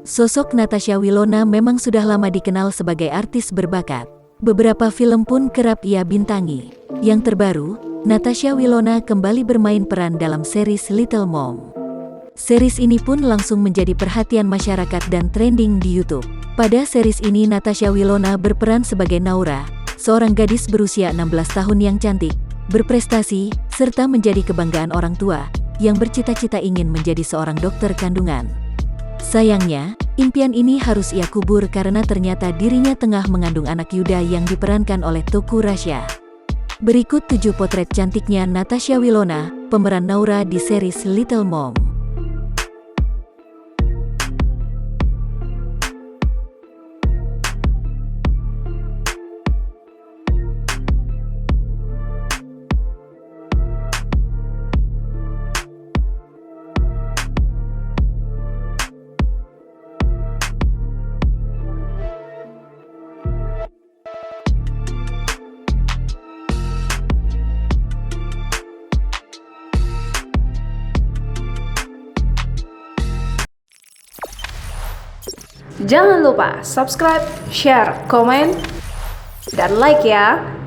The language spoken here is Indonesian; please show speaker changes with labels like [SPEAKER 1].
[SPEAKER 1] Sosok Natasha Wilona memang sudah lama dikenal sebagai artis berbakat. Beberapa film pun kerap ia bintangi. Yang terbaru, Natasha Wilona kembali bermain peran dalam series Little Mom. Series ini pun langsung menjadi perhatian masyarakat dan trending di YouTube. Pada series ini Natasha Wilona berperan sebagai Naura, seorang gadis berusia 16 tahun yang cantik, berprestasi, serta menjadi kebanggaan orang tua, yang bercita-cita ingin menjadi seorang dokter kandungan. Sayangnya, impian ini harus ia kubur karena ternyata dirinya tengah mengandung anak Yuda yang diperankan oleh Teuku Rasya. Berikut 7 potret cantiknya Natasha Wilona, pemeran Naura di series Little Mom.
[SPEAKER 2] Jangan lupa subscribe, share, komen, dan like ya.